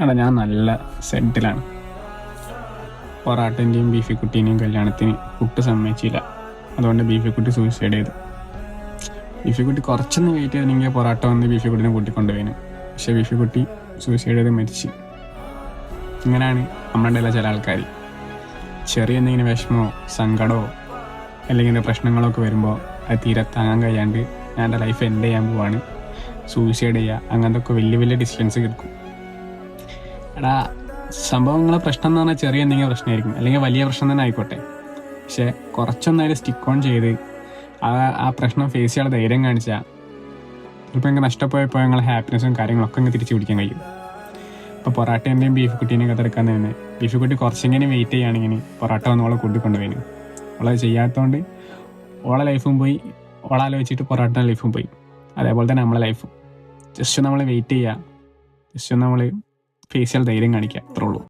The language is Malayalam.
എടാ ഞാൻ നല്ല സെറ്റിലാണ്. പൊറാട്ടൻ്റെയും ബീഫിക്കുട്ടീനെയും കല്യാണത്തിന് കുട്ടി സമ്മതിച്ചില്ല. അതുകൊണ്ട് ബീഫിക്കുട്ടി സൂയിസൈഡ് ചെയ്തു. ബീഫിക്കുട്ടി കുറച്ചൊന്ന് വെയിറ്റ് ചെയ്തിട്ടുണ്ടെങ്കിൽ പൊറാട്ട വന്ന് ബീഫിക്കുട്ടിനെ കൂട്ടിക്കൊണ്ടുപോയിന്. പക്ഷേ ബീഫിക്കുട്ടി സൂയിസൈഡ് ചെയ്ത് മരിച്ച്. ഇങ്ങനെയാണ് നമ്മുടെ ഇടയിലെ ചില ആൾക്കാർ. ചെറിയ എന്തെങ്കിലും വിഷമമോ സങ്കടമോ അല്ലെങ്കിൽ പ്രശ്നങ്ങളൊക്കെ വരുമ്പോൾ അത് തീരെ താങ്ങാൻ കഴിയാണ്ട് ഞാൻ എൻ്റെ ലൈഫ് എൻഡ് ചെയ്യാൻ പോവാണ്, സൂയിസൈഡ് ചെയ്യുക, അങ്ങനത്തെ ഒക്കെ വലിയ വലിയ ഡിസിഷൻസ് എടുക്കും. എടാ സംഭവങ്ങളെ പ്രശ്നം എന്ന് പറഞ്ഞാൽ ചെറിയ എന്തെങ്കിലും പ്രശ്നമായിരിക്കും, അല്ലെങ്കിൽ വലിയ പ്രശ്നം തന്നെ ആയിക്കോട്ടെ. പക്ഷെ കുറച്ചൊന്നായാലും സ്റ്റിക്ക് ഓൺ ചെയ്ത് ആ പ്രശ്നം ഫേസ് ചെയ്യാൻ ധൈര്യം കാണിച്ചാൽ ചിലപ്പോൾ എനിക്ക് നഷ്ടപ്പോയപ്പോൾ ഞങ്ങൾ ഹാപ്പിനെസ്സും കാര്യങ്ങളൊക്കെ അങ്ങ് തിരിച്ചു പിടിക്കാൻ കഴിയും. ഇപ്പോൾ പൊറാട്ടേൻ്റെയും ബീഫ് കുട്ടീനെയും കഥെടുക്കാൻ തന്നെ ബീഫ് കുട്ടി കുറച്ചെങ്ങനെ വെയിറ്റ് ചെയ്യുകയാണെങ്കിൽ പൊറാട്ട വന്ന് ഓളെ കൂട്ടിക്കൊണ്ടുപോയിന്. ഓളത് ചെയ്യാത്തതുകൊണ്ട് ഓളെ ലൈഫും പോയി, ഓളാലോചിച്ചിട്ട് പൊറാട്ട ലൈഫും പോയി. അതേപോലെ തന്നെ നമ്മളെ ലൈഫും. ജസ്റ്റ് നമ്മൾ വെയിറ്റ് ചെയ്യുക, ജസ്റ്റ് നമ്മൾ ഫേസ് ചെയ്യാൻ ധൈര്യം കാണിക്കുക, അത്രേ ഉള്ളൂ.